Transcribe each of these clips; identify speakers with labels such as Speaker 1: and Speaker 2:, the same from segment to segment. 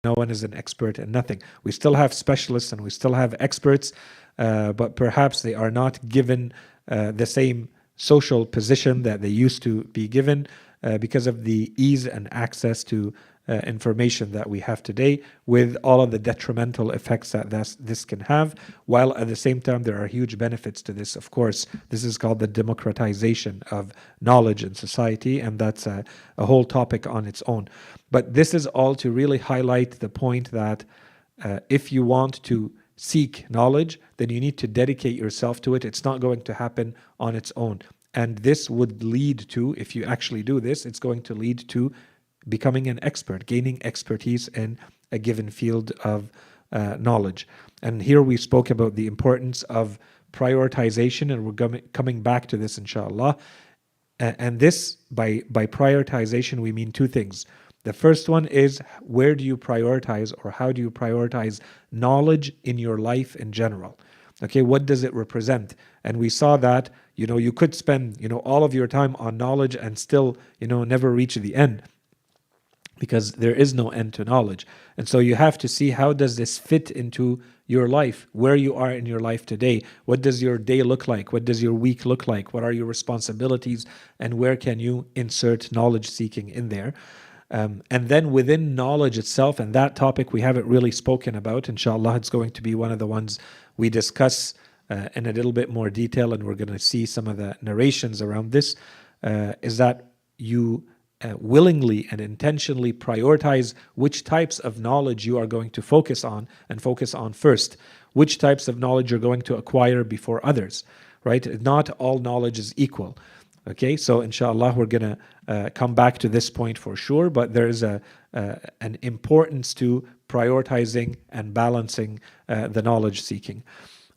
Speaker 1: no one is an expert in nothing. We still have specialists and we still have experts, but perhaps they are not given the same social position that they used to be given because of the ease and access to information that we have today, with all of the detrimental effects that this can have, while at the same time there are huge benefits to this. Of course, this is called the democratization of knowledge in society, and that's a whole topic on its own. But this is all to really highlight the point that if you want to seek knowledge, then you need to dedicate yourself to it. It's not going to happen on its own. And this would lead to, if you actually do this, it's going to lead to becoming an expert, gaining expertise in a given field of knowledge. And here we spoke about the importance of prioritization, and we're coming back to this, inshallah. And this, by prioritization, we mean two things. The first one is, where do you prioritize, or how do you prioritize knowledge in your life in general? Okay, what does it represent? And we saw that, you could spend, all of your time on knowledge and still, never reach the end, because there is no end to knowledge. And so you have to see, how does this fit into your life, where you are in your life today? What does your day look like? What does your week look like? What are your responsibilities? And where can you insert knowledge seeking in there? And then within knowledge itself, and that topic we haven't really spoken about, inshallah, it's going to be one of the ones we discuss in a little bit more detail, and we're going to see some of the narrations around this, is that you willingly and intentionally prioritize which types of knowledge you are going to focus on, and focus on first. Which types of knowledge you're going to acquire before others, right? Not all knowledge is equal. Okay, so inshallah we're going to come back to this point for sure, but there is an importance to prioritizing and balancing the knowledge seeking.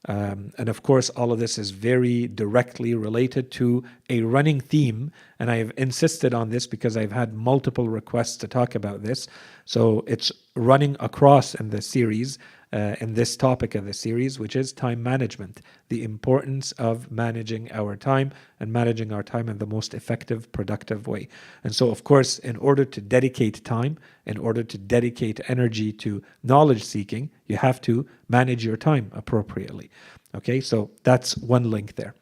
Speaker 1: And of course, all of this is very directly related to a running theme, and I have insisted on this because I've had multiple requests to talk about this. So it's running across in the series, in this topic of the series, which is time management, the importance of managing our time and managing our time in the most effective, productive way. And so, of course, in order to dedicate time, in order to dedicate energy to knowledge seeking, you have to manage your time appropriately. Okay, so that's one link there.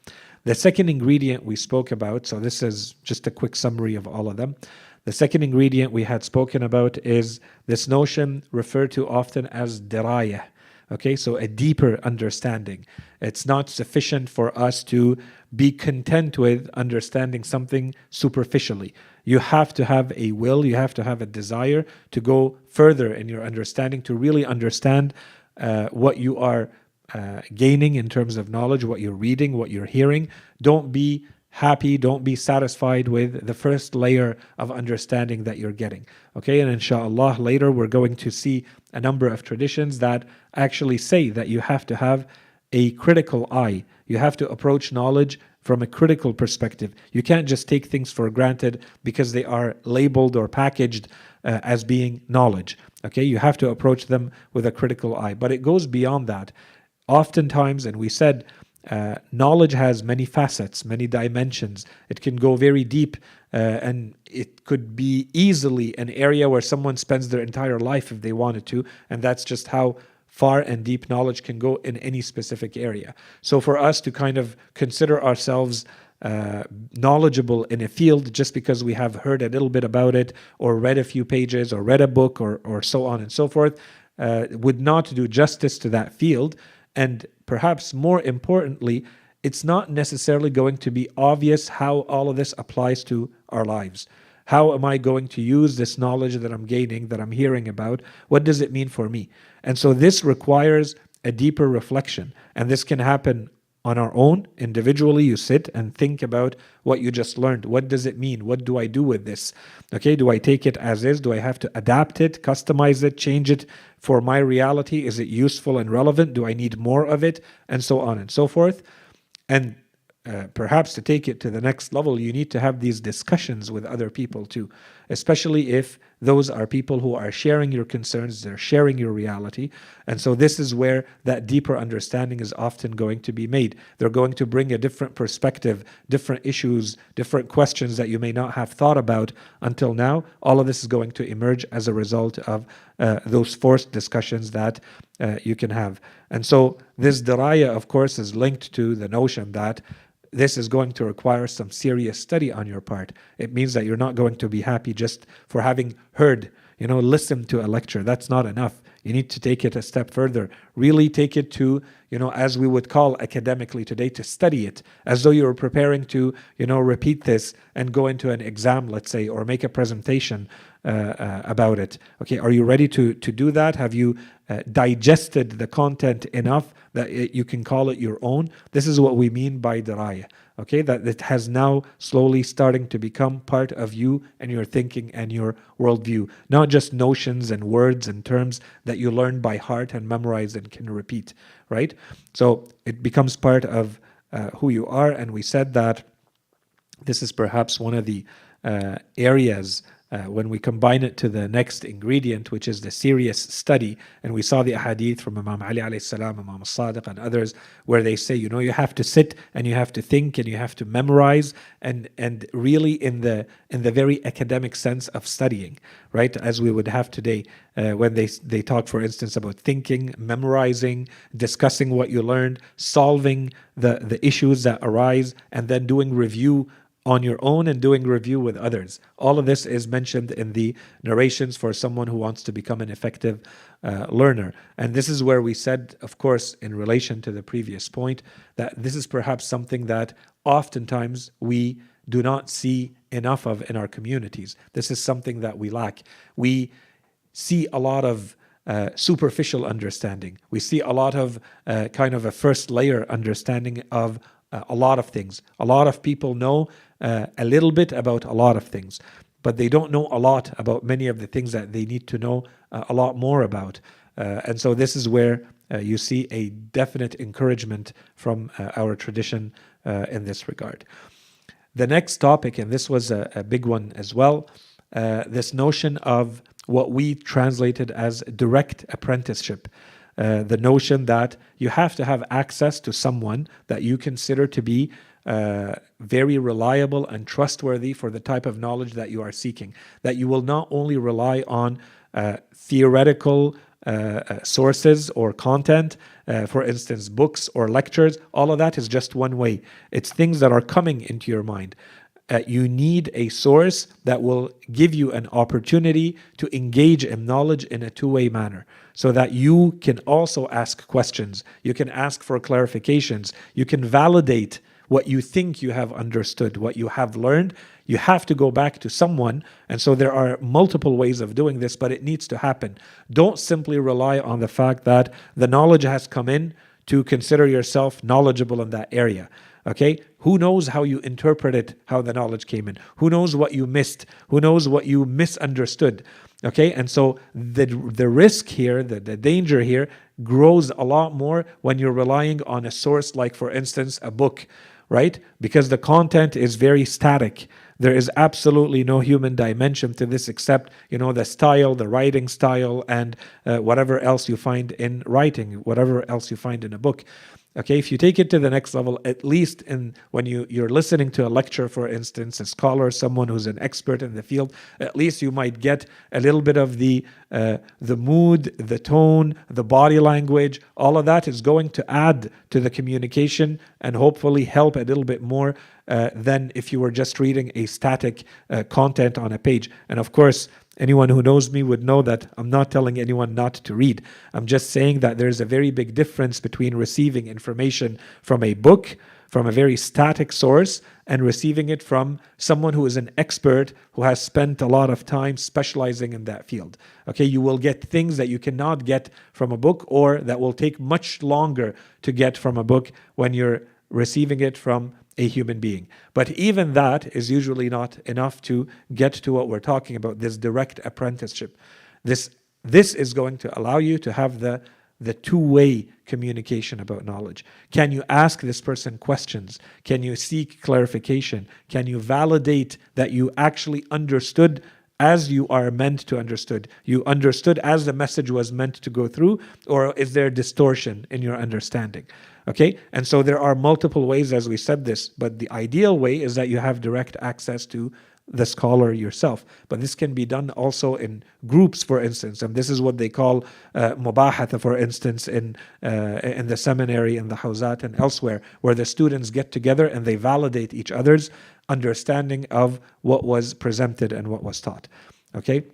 Speaker 1: The second ingredient we spoke about, so this is just a quick summary of all of them. The second ingredient we had spoken about is this notion referred to often as dirayah. Okay, so a deeper understanding. It's not sufficient for us to be content with understanding something superficially. You have to have a will, you have to have a desire to go further in your understanding, to really understand what you are gaining in terms of knowledge, what you're reading, what you're hearing. Don't be happy, don't be satisfied with the first layer of understanding that you're getting. Okay, and inshallah later we're going to see a number of traditions that actually say that you have to have a critical eye. You have to approach knowledge from a critical perspective. You can't just take things for granted because they are labeled or packaged as being knowledge. Okay, you have to approach them with a critical eye. But it goes beyond that. Oftentimes, and we said, knowledge has many facets, many dimensions. It can go very deep, and it could be easily an area where someone spends their entire life if they wanted to, and that's just how far and deep knowledge can go in any specific area. So for us to kind of consider ourselves knowledgeable in a field just because we have heard a little bit about it, or read a few pages, or read a book, or so on and so forth, would not do justice to that field. And perhaps more importantly, it's not necessarily going to be obvious how all of this applies to our lives. How am I going to use this knowledge that I'm gaining, that I'm hearing about? What does it mean for me? And so this requires a deeper reflection. And this can happen on our own, individually. You sit and think about what you just learned. What does it mean? What do I do with this? Okay, do I take it as is? Do I have to adapt it, customize it, change it for my reality? Is it useful and relevant? Do I need more of it? And so on and so forth. And perhaps to take it to the next level, you need to have these discussions with other people too. especially if those are people who are sharing your concerns, they're sharing your reality. And so this is where that deeper understanding is often going to be made. They're going to bring a different perspective, different issues, different questions that you may not have thought about until now. All of this is going to emerge as a result of those forced discussions that you can have. And so this diraya, of course, is linked to the notion that this is going to require some serious study on your part. It means that you're not going to be happy just for having heard, listened to a lecture. That's not enough. You need to take it a step further. Really take it to, as we would call academically today, to study it, as though you were preparing to, repeat this and go into an exam, let's say, or make a presentation about it. Okay, are you ready to do that? Have you digested the content enough that you can call it your own? This is what we mean by diraya. Okay, that it has now slowly starting to become part of you and your thinking and your worldview, not just notions and words and terms that you learn by heart and memorize and can repeat, right? So it becomes part of who you are. And we said that this is perhaps one of the areas when we combine it to the next ingredient, which is the serious study. And we saw the hadith from Imam Ali alayhi salam, Imam al-Sadiq and others, where they say, you have to sit and you have to think and you have to memorize and really in the very academic sense of studying, right? As we would have today when they talk, for instance, about thinking, memorizing, discussing what you learned, solving the issues that arise, and then doing review on your own and doing review with others. All of this is mentioned in the narrations for someone who wants to become an effective learner. And this is where we said, of course, in relation to the previous point, that this is perhaps something that oftentimes we do not see enough of in our communities. This is something that we lack. We see a lot of superficial understanding. We see a lot of kind of a first layer understanding of a lot of things. A lot of people know a little bit about a lot of things, but they don't know a lot about many of the things that they need to know a lot more about. And so this is where you see a definite encouragement from our tradition in this regard. The next topic, and this was a big one as well, this notion of what we translated as direct apprenticeship. The notion that you have to have access to someone that you consider to be very reliable and trustworthy for the type of knowledge that you are seeking. That you will not only rely on theoretical sources or content, for instance, books or lectures. All of that is just one way. It's things that are coming into your mind. You need a source that will give you an opportunity to engage in knowledge in a two-way manner, so that you can also ask questions. You can ask for clarifications. You can validate what you think you have understood, what you have learned. You have to go back to someone. And so there are multiple ways of doing this, but it needs to happen. Don't simply rely on the fact that the knowledge has come in to consider yourself knowledgeable in that area. Okay? Who knows how you interpreted how the knowledge came in? Who knows what you missed? Who knows what you misunderstood? Okay? And so the risk here, the danger here grows a lot more when you're relying on a source like, for instance, a book, right? Because the content is very static. There is absolutely no human dimension to this except, the style, the writing style, and whatever else you find in writing, whatever else you find in a book. Okay, if you take it to the next level, at least when you're listening to a lecture, for instance, a scholar, someone who's an expert in the field, at least you might get a little bit of the mood, the tone, the body language. All of that is going to add to the communication and hopefully help a little bit more than if you were just reading a static content on a page. And of course, anyone who knows me would know that I'm not telling anyone not to read. I'm just saying that there's a very big difference between receiving information from a book, from a very static source, and receiving it from someone who is an expert, who has spent a lot of time specializing in that field. Okay, you will get things that you cannot get from a book, or that will take much longer to get from a book when you're receiving it from a human being. But even that is usually not enough to get to what we're talking about, this direct apprenticeship. This is going to allow you to have the two-way communication about knowledge. Can you ask this person questions? Can you seek clarification? Can you validate that you actually understood as you are meant to understood? You understood as the message was meant to go through, or is there distortion in your understanding? Okay, and so there are multiple ways, as we said this, but the ideal way is that you have direct access to the scholar yourself. But this can be done also in groups, for instance, and this is what they call mubahatha, for instance, in the seminary, in the hawzat, and elsewhere, where the students get together and they validate each other's understanding of what was presented and what was taught. Okay?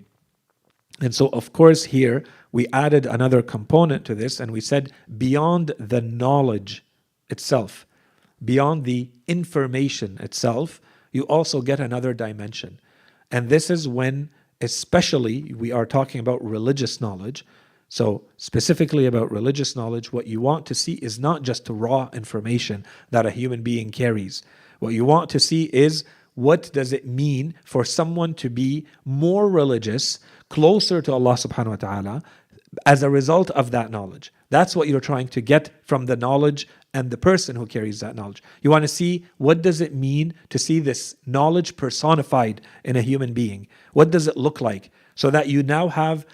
Speaker 1: And so, of course, here we added another component to this, and we said beyond the knowledge itself, beyond the information itself, you also get another dimension. And this is when, especially, we are talking about religious knowledge. So specifically about religious knowledge, what you want to see is not just raw information that a human being carries. What you want to see is, what does it mean for someone to be more religious, closer to Allah subhanahu wa ta'ala, as a result of that knowledge? That's what you're trying to get from the knowledge and the person who carries that knowledge. You want to see, what does it mean to see this knowledge personified in a human being? What does it look like? So that you now have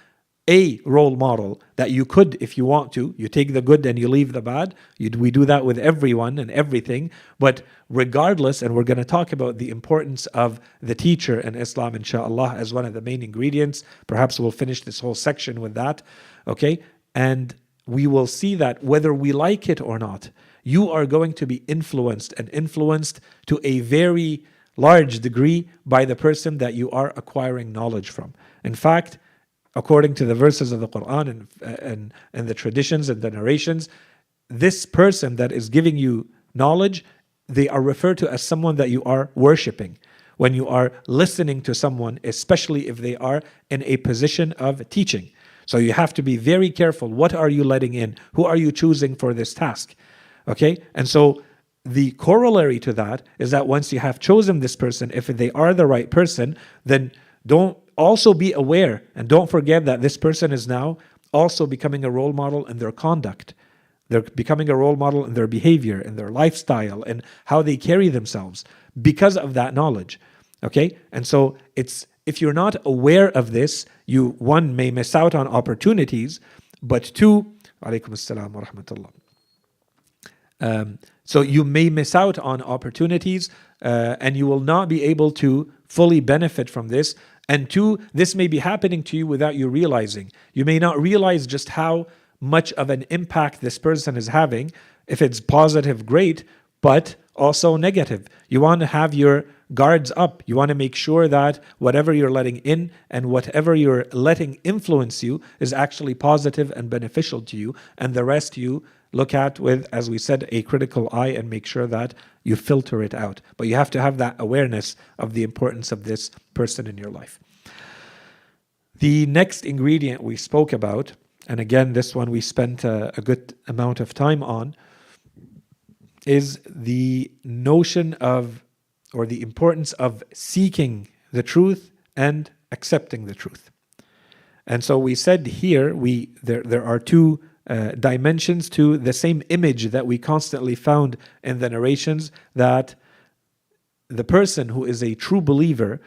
Speaker 1: a role model that you could, if you want to, you take the good and you leave the bad. We do that with everyone and everything. But regardless, and we're going to talk about the importance of the teacher in Islam, inshallah, as one of the main ingredients. Perhaps we'll finish this whole section with that. Okay? And we will see that whether we like it or not, you are going to be influenced, and influenced to a very large degree by the person that you are acquiring knowledge from. In fact, according to the verses of the Quran and the traditions and the narrations, this person that is giving you knowledge, they are referred to as someone that you are worshipping. When you are listening to someone, especially if they are in a position of teaching. So you have to be very careful. What are you letting in? Who are you choosing for this task? Okay? And so the corollary to that is that once you have chosen this person, if they are the right person, then don't also be aware and don't forget that this person is now also becoming a role model in their conduct. They're becoming a role model in their behavior, in their lifestyle, and how they carry themselves because of that knowledge. Okay? And so if you're not aware of this, you, one, may miss out on opportunities, but two, alaykum assalam wa rahmatullah. So you may miss out on opportunities and you will not be able to fully benefit from this. And two, this may be happening to you without you realizing. You may not realize just how much of an impact this person is having. If it's positive, great, but also negative. You want to have your guards up. You want to make sure that whatever you're letting in and whatever you're letting influence you is actually positive and beneficial to you. And the rest you look at with, as we said, a critical eye, and make sure that you filter it out. But you have to have that awareness of the importance of this person in your life. The next ingredient we spoke about, and again, this one we spent a good amount of time on, is the notion of, or the importance of seeking the truth and accepting the truth. And so we said here, there are two dimensions to the same image that we constantly found in the narrations, that the person who is a true believer,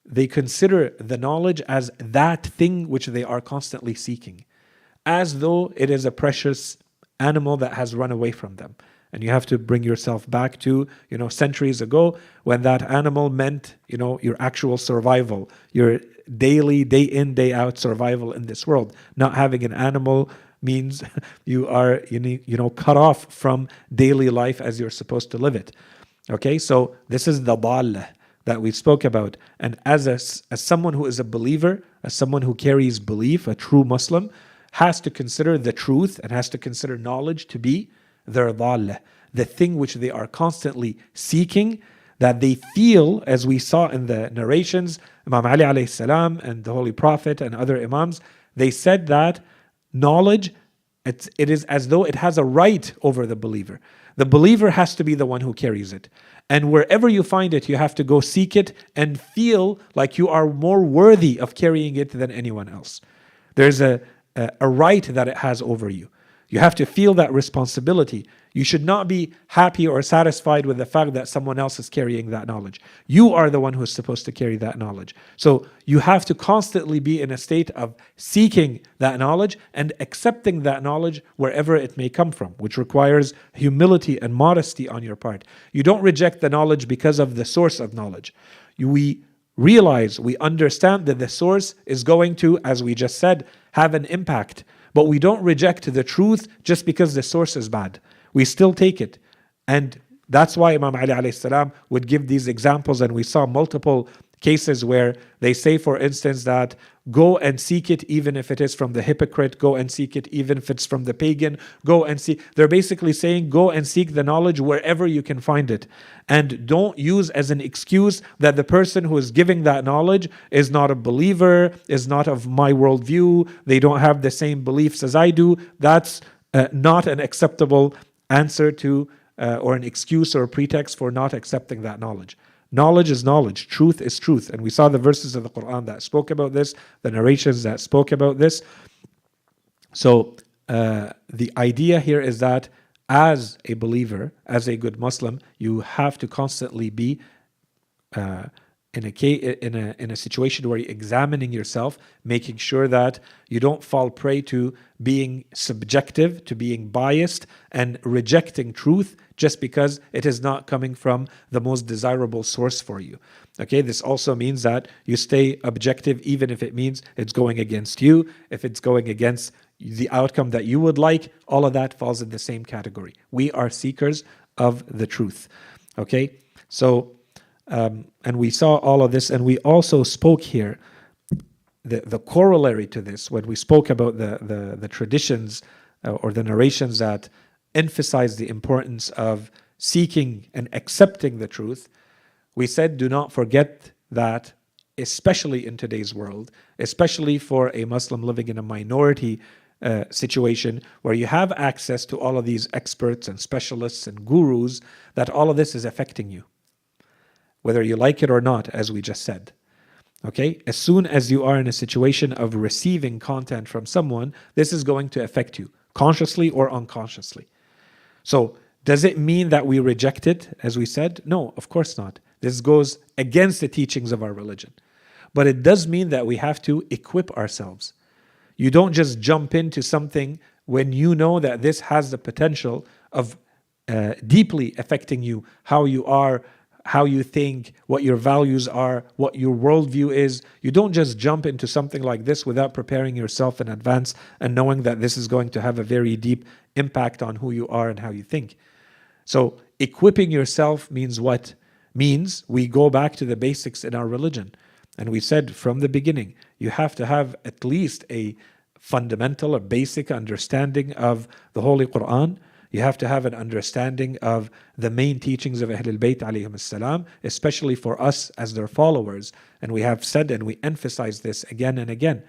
Speaker 1: they consider the knowledge as that thing which they are constantly seeking, as though it is a precious animal that has run away from them. And you have to bring yourself back to, centuries ago, when that animal meant, your actual survival, your daily, day in, day out survival in this world. Not having an animal means you are, cut off from daily life as you're supposed to live it. Okay, so this is the dal that we spoke about. And as someone who is a believer, as someone who carries belief, a true Muslim, has to consider the truth and has to consider knowledge to be their dal, the thing which they are constantly seeking, that they feel, as we saw in the narrations, Imam Ali alayhi salam and the Holy Prophet and other Imams, they said that knowledge, it is as though it has a right over the believer. The believer has to be the one who carries it. And wherever you find it, you have to go seek it and feel like you are more worthy of carrying it than anyone else. There's a right that it has over you. You have to feel that responsibility. You should not be happy or satisfied with the fact that someone else is carrying that knowledge. You are the one who is supposed to carry that knowledge. So you have to constantly be in a state of seeking that knowledge and accepting that knowledge wherever it may come from, which requires humility and modesty on your part. You don't reject the knowledge because of the source of knowledge. We realize, we understand that the source is going to, as we just said, have an impact. But we don't reject the truth just because the source is bad. We still take it. And that's why Imam Ali alayhi salam would give these examples, and we saw multiple cases where they say, for instance, that go and seek it even if it is from the hypocrite, go and seek it even if it's from the pagan, go and seek. They're basically saying, go and seek the knowledge wherever you can find it. And don't use as an excuse that the person who is giving that knowledge is not a believer, is not of my worldview, they don't have the same beliefs as I do. That's not an acceptable answer to, or an excuse or a pretext for not accepting that knowledge. Knowledge is knowledge. Truth is truth. And we saw the verses of the Quran that spoke about this, the narrations that spoke about this. So the idea here is that as a believer, as a good Muslim, you have to constantly be in a situation where you're examining yourself, making sure that you don't fall prey to being subjective, to being biased, and rejecting truth just because it is not coming from the most desirable source for you. Okay, this also means that you stay objective even if it means it's going against you, if it's going against the outcome that you would like. All of that falls in the same category. We are seekers of the truth. Okay, so and we saw all of this, and we also spoke here the corollary to this when we spoke about the traditions or the narrations that emphasize the importance of seeking and accepting the truth. We said, do not forget that, especially in today's world, especially for a Muslim living in a minority situation where you have access to all of these experts and specialists and gurus, that all of this is affecting you, whether you like it or not, as we just said. Okay? As soon as you are in a situation of receiving content from someone, this is going to affect you, consciously or unconsciously. So, does it mean that we reject it, as we said? No, of course not. This goes against the teachings of our religion. But it does mean that we have to equip ourselves. You don't just jump into something when you know that this has the potential of deeply affecting you, how you are, how you think, what your values are, what your worldview is. You don't just jump into something like this without preparing yourself in advance and knowing that this is going to have a very deep impact on who you are and how you think. So equipping yourself means what? Means we go back to the basics in our religion. And we said from the beginning, you have to have at least a fundamental or basic understanding of the Holy Quran. You have to have an understanding of the main teachings of Ahlul Bayt alayhim as-salam, especially for us as their followers. And we have said, and we emphasize this again and again,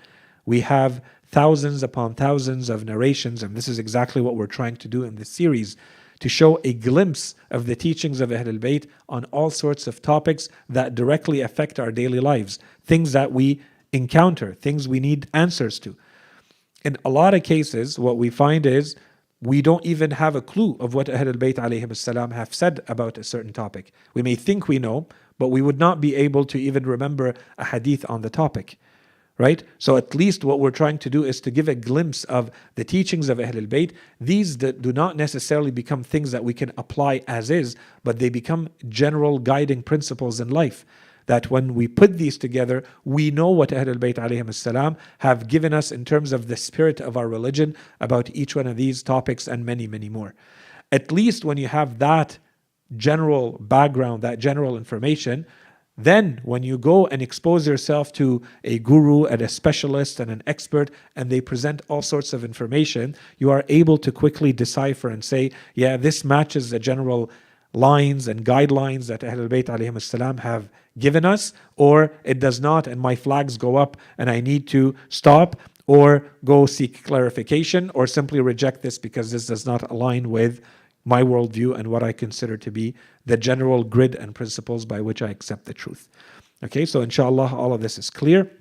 Speaker 1: we have thousands upon thousands of narrations, and this is exactly what we're trying to do in this series, to show a glimpse of the teachings of Ahlul Bayt on all sorts of topics that directly affect our daily lives, things that we encounter, things we need answers to. In a lot of cases, what we find is we don't even have a clue of what Ahlul Bayt alayhim as-salam have said about a certain topic. We may think we know, but we would not be able to even remember a hadith on the topic. Right? So at least what we're trying to do is to give a glimpse of the teachings of Ahlul Bayt. These do not necessarily become things that we can apply as is, but they become general guiding principles in life. That when we put these together, we know what Ahlul Bayt alayhim as-salam have given us in terms of the spirit of our religion about each one of these topics and many, many more. At least when you have that general background, that general information, then when you go and expose yourself to a guru and a specialist and an expert and they present all sorts of information, you are able to quickly decipher and say, yeah, this matches the general lines and guidelines that Ahlul Bayt alayhim as-salam have given us, or it does not, and my flags go up and I need to stop or go seek clarification or simply reject this because this does not align with my worldview and what I consider to be the general grid and principles by which I accept the truth. Okay, so inshallah all of this is clear.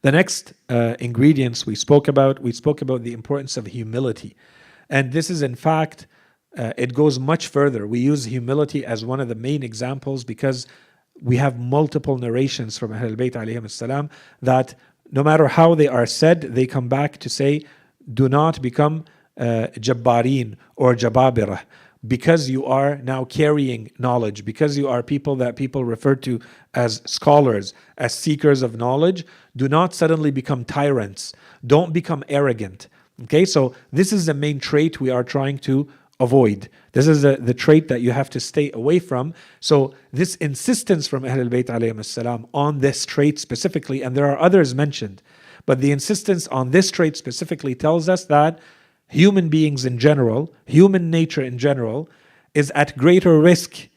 Speaker 1: The next ingredients we spoke about the importance of humility. And this is, in fact, it goes much further. We use humility as one of the main examples because we have multiple narrations from Ahlul Bayt alayhim as-salam that no matter how they are said, they come back to say, do not become jabbarin or jababirah, because you are now carrying knowledge, because you are people that people refer to as scholars, as seekers of knowledge. Do not suddenly become tyrants. Don't become arrogant. Okay, so this is the main trait we are trying to avoid. This is the trait that you have to stay away from. So this insistence from Ahlul Bayt alayhim as-salam on this trait specifically, and there are others mentioned, but the insistence on this trait specifically tells us that human beings in general, human nature in general, is at greater risk,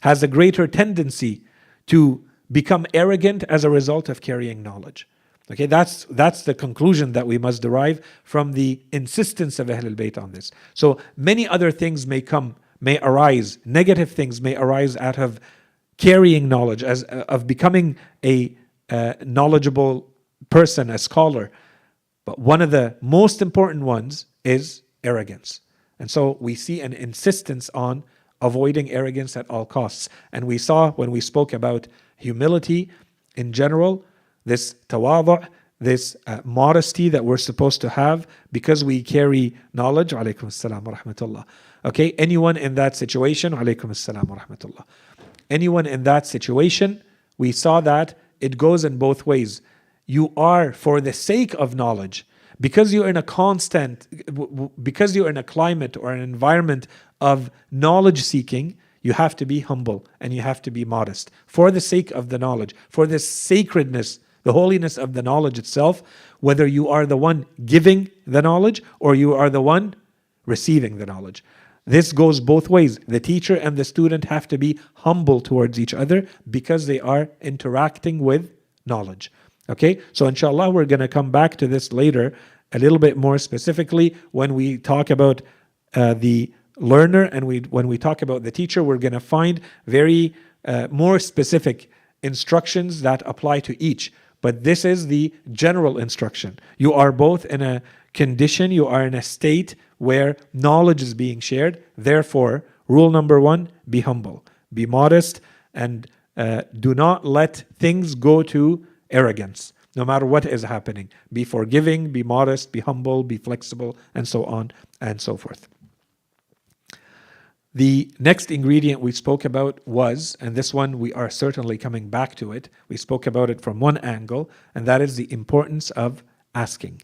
Speaker 1: has a greater tendency to become arrogant as a result of carrying knowledge. Okay, that's the conclusion that we must derive from the insistence of Ahlul Bayt on this. So many other things may arise, negative things may arise out of carrying knowledge, of becoming a knowledgeable person, a scholar. But one of the most important ones is arrogance. And so we see an insistence on avoiding arrogance at all costs. And we saw when we spoke about humility in general, this tawadu', this modesty that we're supposed to have because we carry knowledge. Alaykum as-salam wa rahmatullah. Okay, anyone in that situation, alaykum as-salam wa rahmatullah. Anyone in that situation, we saw that it goes in both ways. You are, for the sake of knowledge, because you're in a climate or an environment of knowledge seeking, you have to be humble and you have to be modest for the sake of the knowledge, for the sacredness, the holiness of the knowledge itself, whether you are the one giving the knowledge or you are the one receiving the knowledge. This goes both ways. The teacher and the student have to be humble towards each other because they are interacting with knowledge. Okay, so inshallah we're going to come back to this later a little bit more specifically when we talk about the learner and when we talk about the teacher. We're going to find very more specific instructions that apply to each. But this is the general instruction. You are both in a condition, you are in a state where knowledge is being shared. Therefore, rule number one, be humble, be modest, and do not let things go to arrogance, no matter what is happening. Be forgiving, be modest, be humble, be flexible, and so on and so forth. The next ingredient we spoke about was, and this one we are certainly coming back to it, we spoke about it from one angle, and that is the importance of asking.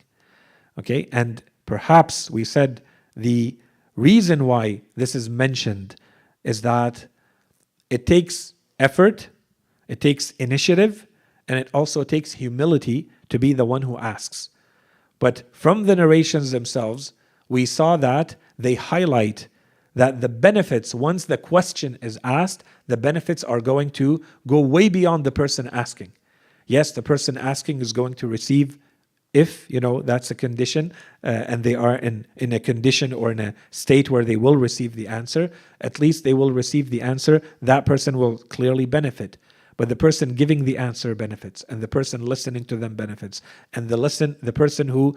Speaker 1: Okay, and perhaps we said the reason why this is mentioned is that it takes effort, it takes initiative, and it also takes humility to be the one who asks. But from the narrations themselves, we saw that they highlight that the benefits, once the question is asked, the benefits are going to go way beyond the person asking. Yes, the person asking is going to receive, if that's a condition, and they are in a condition or in a state where they will receive the answer, at least they will receive the answer. That person will clearly benefit. But the person giving the answer benefits, and the person listening to them benefits, and the person who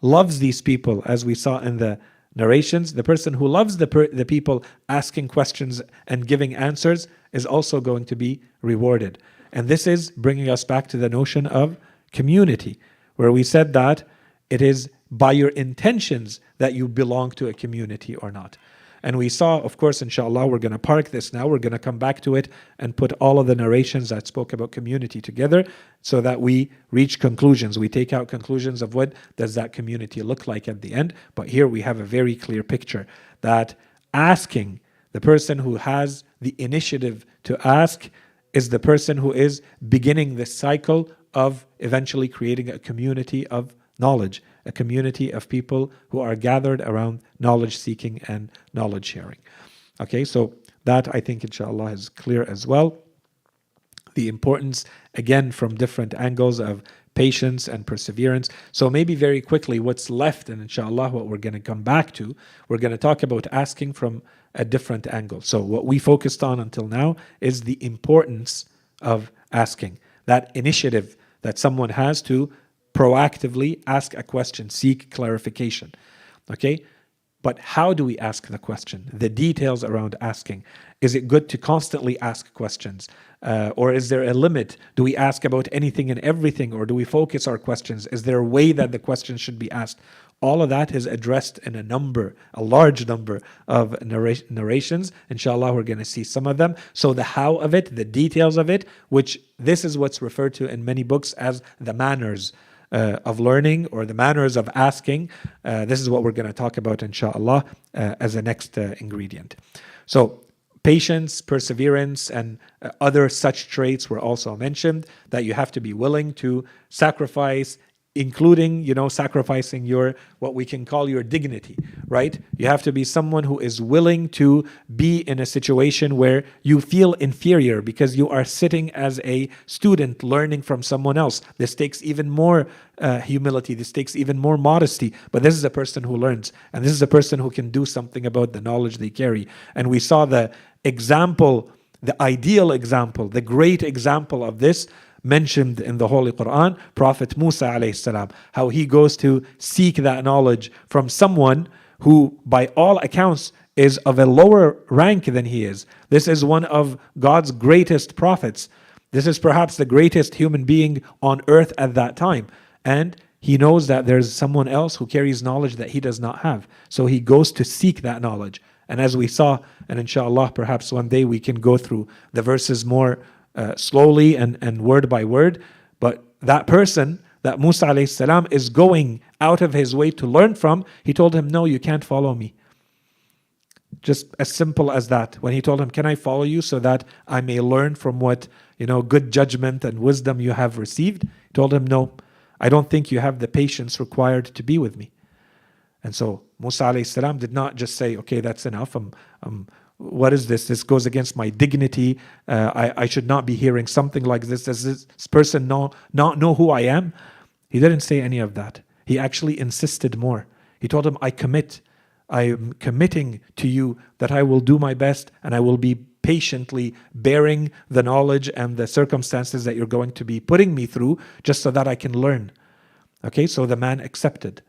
Speaker 1: loves these people, as we saw in the narrations, the person who loves the people asking questions and giving answers is also going to be rewarded. And this is bringing us back to the notion of community, where we said that it is by your intentions that you belong to a community or not. And we saw, of course, inshallah, we're going to park this now. We're going to come back to it and put all of the narrations that spoke about community together so that we reach conclusions. We take out conclusions of what does that community look like at the end. But here we have a very clear picture that asking, the person who has the initiative to ask is the person who is beginning the cycle of eventually creating a community of knowledge, a community of people who are gathered around knowledge seeking and knowledge sharing. Okay, so that I think inshallah is clear as well. The importance, again, from different angles of patience and perseverance. So maybe very quickly what's left, and inshallah what we're going to come back to, we're going to talk about asking from a different angle. So what we focused on until now is the importance of asking, that initiative that someone has to proactively ask a question, seek clarification. Okay? But how do we ask the question? The details around asking. Is it good to constantly ask questions? Or is there a limit? Do we ask about anything and everything? Or do we focus our questions? Is there a way that the question should be asked? All of that is addressed in a large number of narrations. Inshallah, we're going to see some of them. So the how of it, the details of it, which this is what's referred to in many books as the manners of learning or the manners of asking. This is what we're going to talk about, inshallah, as a next ingredient. So patience, perseverance, and other such traits were also mentioned, that you have to be willing to sacrifice, including, sacrificing your, what we can call your dignity, right? You have to be someone who is willing to be in a situation where you feel inferior because you are sitting as a student learning from someone else. This takes even more humility. This takes even more modesty. But this is a person who learns, and this is a person who can do something about the knowledge they carry. And we saw the example, the ideal example, the great example of this mentioned in the Holy Quran, Prophet Musa alayhi salam, how he goes to seek that knowledge from someone who, by all accounts, is of a lower rank than he is. This is one of God's greatest prophets. This is perhaps the greatest human being on earth at that time. And he knows that there's someone else who carries knowledge that he does not have. So he goes to seek that knowledge. And as we saw, and inshallah, perhaps one day we can go through the verses more slowly and word by word, but that person that Musa alayhi salam is going out of his way to learn from, he told him, no, you can't follow me. Just as simple as that. When he told him, can I follow you so that I may learn from what, good judgment and wisdom you have received? He told him, no, I don't think you have the patience required to be with me. And so Musa alayhi salam did not just say, okay, that's enough. What is this? This goes against my dignity. I should not be hearing something like this. Does this person not know who I am? He didn't say any of that. He actually insisted more. He told him, I am committing to you that I will do my best and I will be patiently bearing the knowledge and the circumstances that you're going to be putting me through just so that I can learn. Okay, so the man accepted,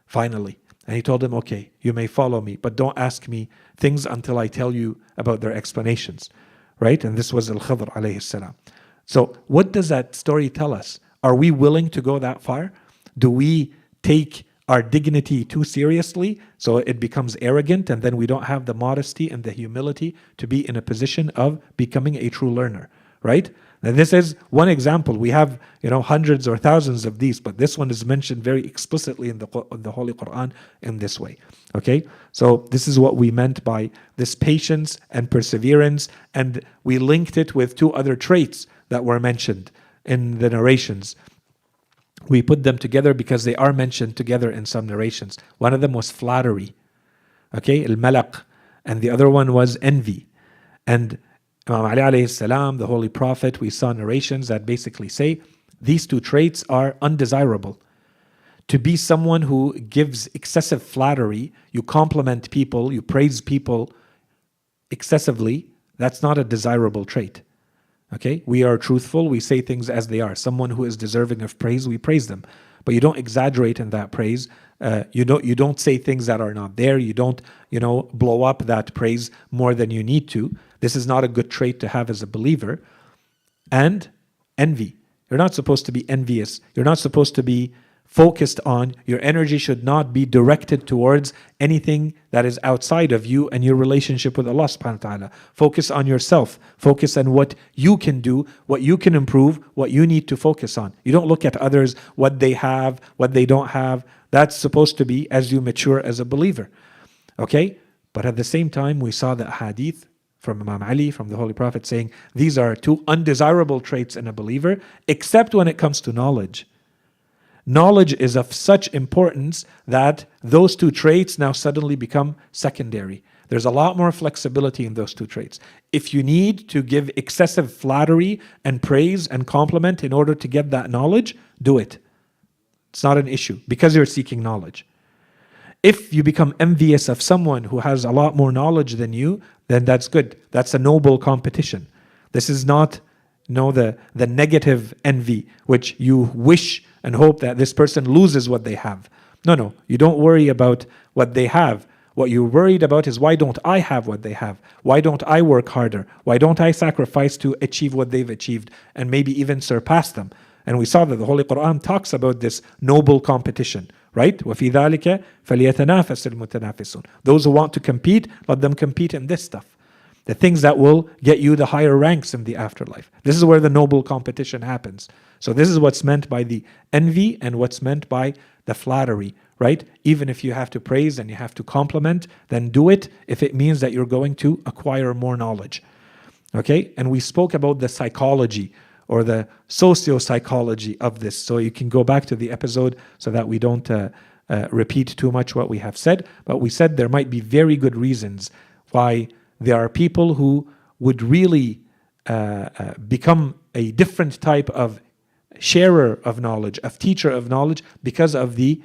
Speaker 1: finally. And he told him, okay, you may follow me, but don't ask me things until I tell you about their explanations, right? And this was Al-Khidr alayhi salam. So what does that story tell us? Are we willing to go that far? Do we take our dignity too seriously so it becomes arrogant and then we don't have the modesty and the humility to be in a position of becoming a true learner, right? Now this is one example. We have, hundreds or thousands of these, but this one is mentioned very explicitly in the Holy Quran in this way. Okay, so this is what we meant by this patience and perseverance, and we linked it with two other traits that were mentioned in the narrations. We put them together because they are mentioned together in some narrations. One of them was flattery, okay, al-malaq, and the other one was envy. And Imam Ali alayhi salam, the Holy Prophet, we saw narrations that basically say these two traits are undesirable. To be someone who gives excessive flattery, you compliment people, you praise people excessively, that's not a desirable trait. Okay, we are truthful, we say things as they are. Someone who is deserving of praise, we praise them. But you don't exaggerate in that praise. You don't say things that are not there. You don't, blow up that praise more than you need to. This is not a good trait to have as a believer. And envy. You're not supposed to be envious. You're not supposed to be focused on, your energy should not be directed towards anything that is outside of you and your relationship with Allah subhanahu wa ta'ala. Focus on yourself. Focus on what you can do, what you can improve, what you need to focus on. You don't look at others, what they have, what they don't have. That's supposed to be as you mature as a believer. Okay? But at the same time, we saw the hadith from Imam Ali, from the Holy Prophet, saying these are two undesirable traits in a believer, except when it comes to knowledge. Knowledge is of such importance that those two traits now suddenly become secondary. There's a lot more flexibility in those two traits. If you need to give excessive flattery and praise and compliment in order to get that knowledge, do it. It's not an issue because you're seeking knowledge. If you become envious of someone who has a lot more knowledge than you, then that's good. That's a noble competition. This is not the negative envy, which you wish and hope that this person loses what they have. No, you don't worry about what they have. What you're worried about is, why don't I have what they have? Why don't I work harder? Why don't I sacrifice to achieve what they've achieved and maybe even surpass them? And we saw that the Holy Quran talks about this noble competition, right? وَفِي ذَلِكَ فَلْيَتَنَافَسِ الْمُتَنَافِسُونَ. Those who want to compete, let them compete in this stuff. The things that will get you the higher ranks in the afterlife. This is where the noble competition happens. So this is what's meant by the envy and what's meant by the flattery, right? Even if you have to praise and you have to compliment, then do it if it means that you're going to acquire more knowledge. Okay? And we spoke about the psychology or the socio-psychology of this. So you can go back to the episode so that we don't repeat too much what we have said. But we said there might be very good reasons why there are people who would really become a different type of sharer of knowledge, of teacher of knowledge, because of the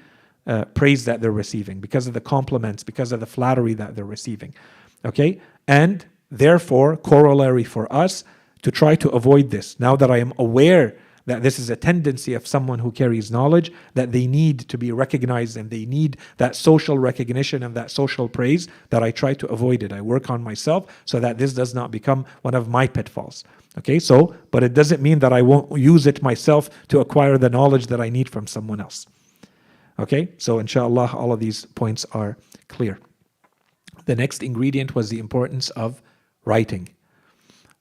Speaker 1: praise that they're receiving, because of the compliments, because of the flattery that they're receiving. Okay? And therefore, corollary for us to try to avoid this. Now that I am aware that this is a tendency of someone who carries knowledge, that they need to be recognized and they need that social recognition and that social praise, that I try to avoid it. I work on myself so that this does not become one of my pitfalls. Okay, so, but it doesn't mean that I won't use it myself to acquire the knowledge that I need from someone else. Okay, so inshallah, all of these points are clear. The next ingredient was the importance of writing.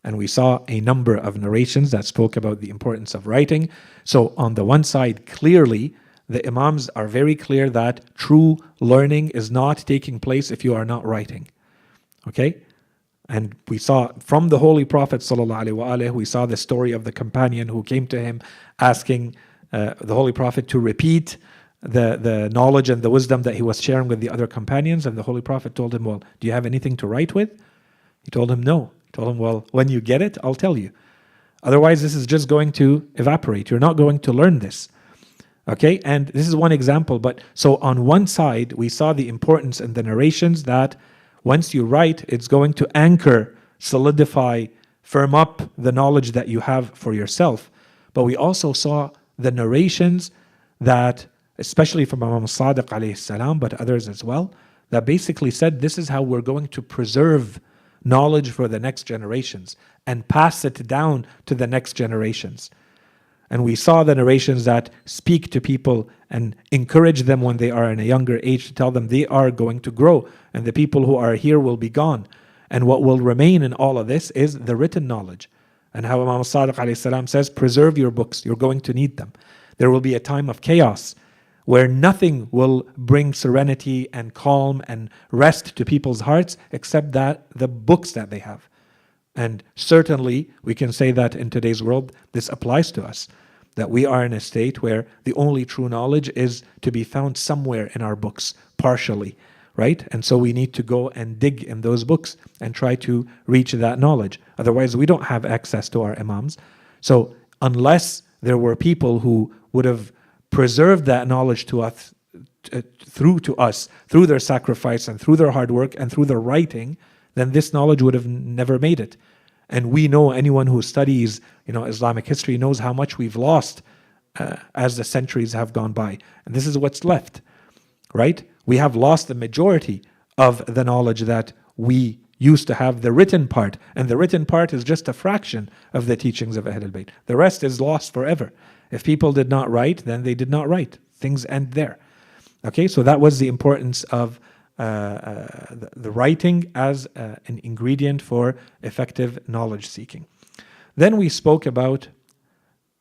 Speaker 1: And we saw a number of narrations that spoke about the importance of writing. So on the one side, clearly, the Imams are very clear that true learning is not taking place if you are not writing. Okay? And we saw from the Holy Prophet ﷺ, we saw the story of the companion who came to him asking the Holy Prophet to repeat the knowledge and the wisdom that he was sharing with the other companions. And the Holy Prophet told him, well, do you have anything to write with? He told him, no. He told him, well, when you get it, I'll tell you. Otherwise, this is just going to evaporate. You're not going to learn this. Okay, and this is one example. But so on one side, we saw the importance in the narrations that once you write, it's going to anchor, solidify, firm up the knowledge that you have for yourself. But we also saw the narrations that, especially from Imam Sadiq alayhi salam, but others as well, that basically said this is how we're going to preserve knowledge for the next generations and pass it down to the next generations. And we saw the narrations that speak to people and encourage them when they are in a younger age to tell them they are going to grow and the people who are here will be gone. And what will remain in all of this is the written knowledge. And how Imam Sadiq alayhi salam says, preserve your books, you're going to need them. There will be a time of chaos where nothing will bring serenity and calm and rest to people's hearts except that the books that they have. And certainly we can say that in today's world, this applies to us. That we are in a state where the only true knowledge is to be found somewhere in our books, partially, right? And so we need to go and dig in those books and try to reach that knowledge. Otherwise, we don't have access to our imams. So unless there were people who would have preserved that knowledge to us, through their sacrifice and through their hard work and through their writing, then this knowledge would have never made it. And we know, anyone who studies, Islamic history knows how much we've lost as the centuries have gone by. And this is what's left, right? We have lost the majority of the knowledge that we used to have, the written part. And the written part is just a fraction of the teachings of Ahlul Bayt. The rest is lost forever. If people did not write, then they did not write. Things end there. Okay, so that was the importance of the writing as an ingredient for effective knowledge seeking. Then we spoke about,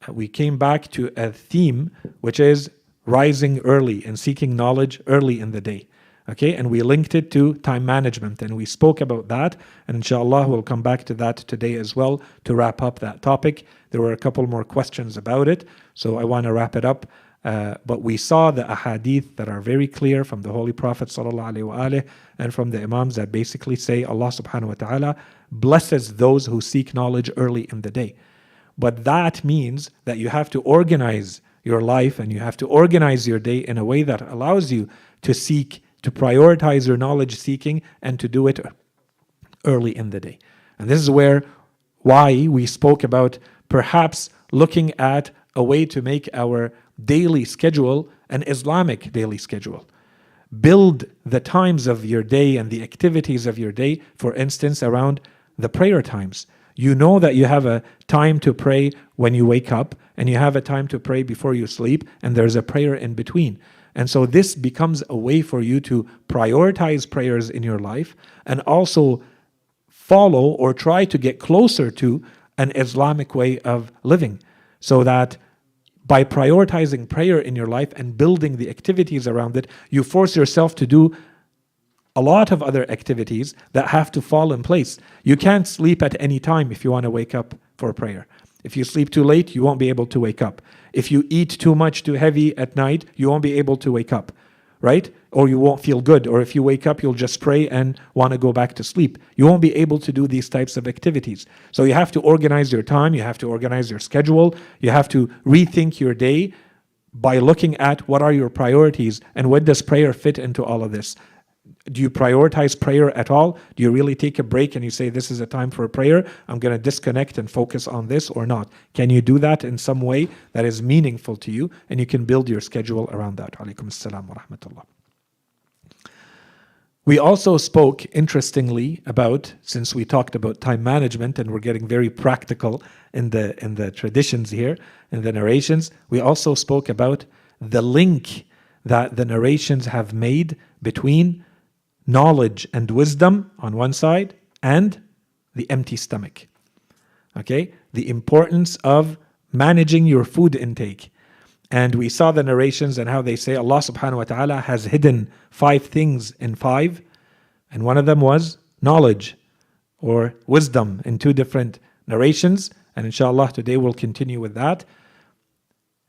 Speaker 1: we came back to a theme which is rising early and seeking knowledge early in the day. Okay, and we linked it to time management, and we spoke about that, and inshallah we'll come back to that today as well to wrap up that topic. There were a couple more questions about it, so I want to wrap it up. But we saw the ahadith that are very clear from the Holy Prophet ﷺ and from the Imams that basically say Allah subhanahu wa ta'ala blesses those who seek knowledge early in the day. But that means that you have to organize your life and you have to organize your day in a way that allows you to seek, to prioritize your knowledge seeking and to do it early in the day. And this is why we spoke about perhaps looking at a way to make our daily schedule an Islamic daily schedule. Build the times of your day and the activities of your day, for instance, around the prayer times. You know that you have a time to pray when you wake up, and you have a time to pray before you sleep, and there's a prayer in between. And so this becomes a way for you to prioritize prayers in your life and also follow or try to get closer to an Islamic way of living, so that by prioritizing prayer in your life and building the activities around it, you force yourself to do a lot of other activities that have to fall in place. You can't sleep at any time if you want to wake up for prayer. If you sleep too late, you won't be able to wake up. If you eat too much, too heavy at night, you won't be able to wake up, right? Or you won't feel good. Or if you wake up, you'll just pray and want to go back to sleep. You won't be able to do these types of activities. So you have to organize your time. You have to organize your schedule. You have to rethink your day by looking at what are your priorities and where does prayer fit into all of this. Do you prioritize prayer at all? Do you really take a break and you say, this is a time for a prayer, I'm going to disconnect and focus on this, or not? Can you do that in some way that is meaningful to you, and you can build your schedule around that? Alaikum assalam wa rahmatullah. We also spoke, interestingly, about, since we talked about time management and we're getting very practical in the traditions here, in the narrations, we also spoke about the link that the narrations have made between knowledge and wisdom on one side and the empty stomach. Okay? The importance of managing your food intake. And we saw the narrations and how they say Allah subhanahu wa ta'ala has hidden 5 things in 5, and one of them was knowledge or wisdom in 2 different narrations, and inshallah today we'll continue with that.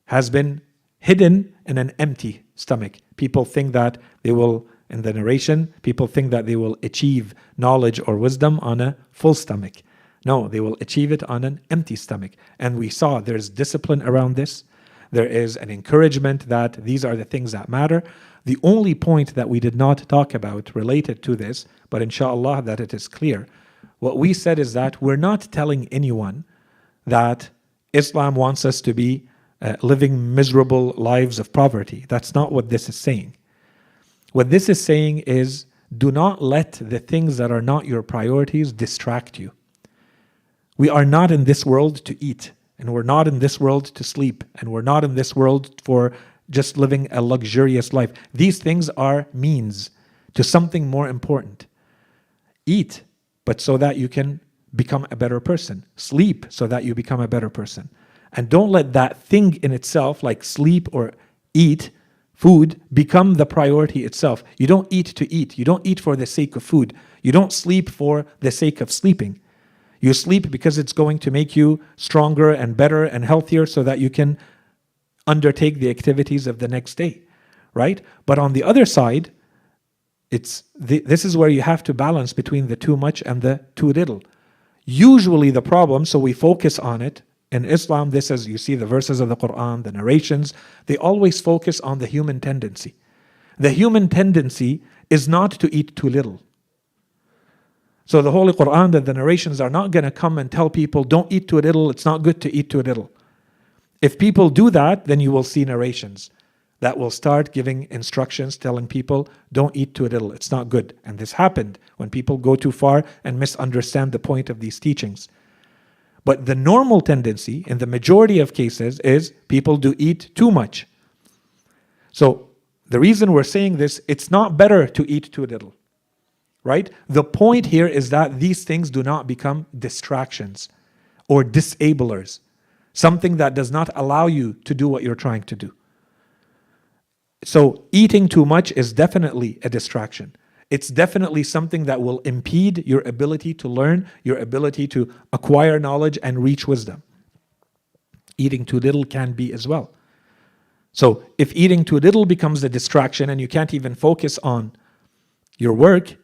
Speaker 1: Has been hidden in an empty stomach. People think that they will, in the narration, people think that they will achieve knowledge or wisdom on a full stomach. No, they will achieve it on an empty stomach. And we saw there's discipline around this. There is an encouragement that these are the things that matter. The only point that we did not talk about related to this, but inshallah that it is clear, what we said is that we're not telling anyone that Islam wants us to be living miserable lives of poverty. That's not what this is saying. What this is saying is, do not let the things that are not your priorities distract you. We are not in this world to eat, and we're not in this world to sleep, and we're not in this world for just living a luxurious life. These things are means to something more important. Eat, but so that you can become a better person. Sleep, so that you become a better person. And don't let that thing in itself, like sleep or eat, food, become the priority itself. You don't eat to eat. You don't eat for the sake of food. You don't sleep for the sake of sleeping. You sleep because it's going to make you stronger and better and healthier so that you can undertake the activities of the next day, right? But on the other side, this is where you have to balance between the too much and the too little. Usually the problem, so we focus on it. In Islam, this is, you see the verses of the Quran, the narrations, they always focus on the human tendency. The human tendency is not to eat too little. So the Holy Quran and the narrations are not going to come and tell people, don't eat too little, it's not good to eat too little. If people do that, then you will see narrations that will start giving instructions telling people, don't eat too little, it's not good. And this happened when people go too far and misunderstand the point of these teachings. But the normal tendency, in the majority of cases, is people do eat too much. So the reason we're saying this, it's not better to eat too little, right? The point here is that these things do not become distractions or disablers, something that does not allow you to do what you're trying to do. So eating too much is definitely a distraction. It's definitely something that will impede your ability to learn, your ability to acquire knowledge and reach wisdom. Eating too little can be as well. So if eating too little becomes a distraction and you can't even focus on your work,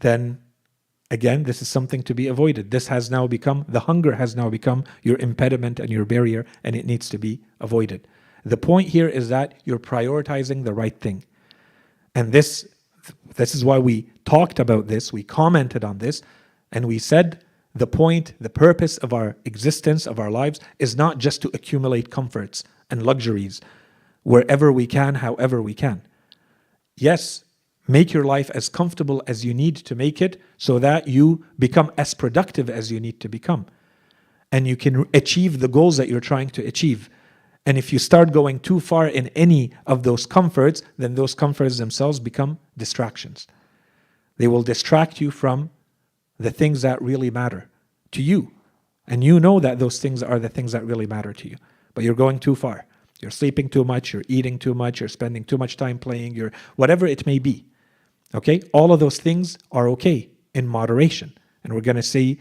Speaker 1: then again, this is something to be avoided. The hunger has now become your impediment and your barrier, and it needs to be avoided. The point here is that you're prioritizing the right thing. And this is why we talked about this, we commented on this, and we said the point, the purpose of our existence, of our lives, is not just to accumulate comforts and luxuries wherever we can, however we can. Yes, make your life as comfortable as you need to make it so that you become as productive as you need to become. And you can achieve the goals that you're trying to achieve. And if you start going too far in any of those comforts, then those comforts themselves become distractions. They will distract you from the things that really matter to you. And you know that those things are the things that really matter to you. But you're going too far. You're sleeping too much, you're eating too much, you're spending too much time playing, you're whatever it may be. Okay? All of those things are okay in moderation. And we're going to see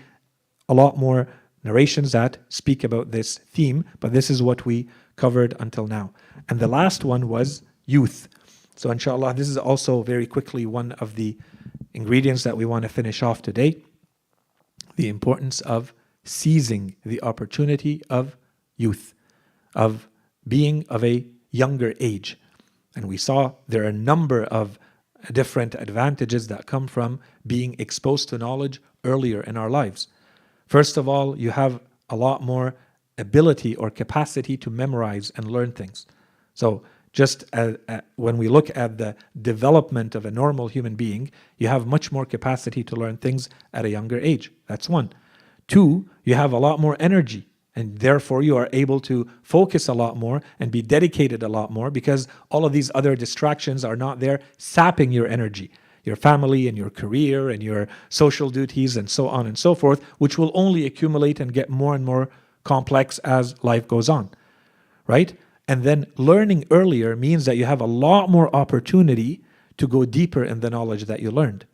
Speaker 1: a lot more narrations that speak about this theme, but this is what we covered until now. And the last one was youth. So inshallah, this is also very quickly one of the ingredients that we want to finish off today. The importance of seizing the opportunity of youth, of being of a younger age. And we saw there are a number of different advantages that come from being exposed to knowledge earlier in our lives. First of all, you have a lot more ability or capacity to memorize and learn things. So just when we look at the development of a normal human being, you have much more capacity to learn things at a younger age. That's one. Two, you have a lot more energy, and therefore you are able to focus a lot more and be dedicated a lot more because all of these other distractions are not there sapping your energy, your family and your career and your social duties and so on and so forth, which will only accumulate and get more and more complex as life goes on, right? And then learning earlier means that you have a lot more opportunity to go deeper in the knowledge that you learned.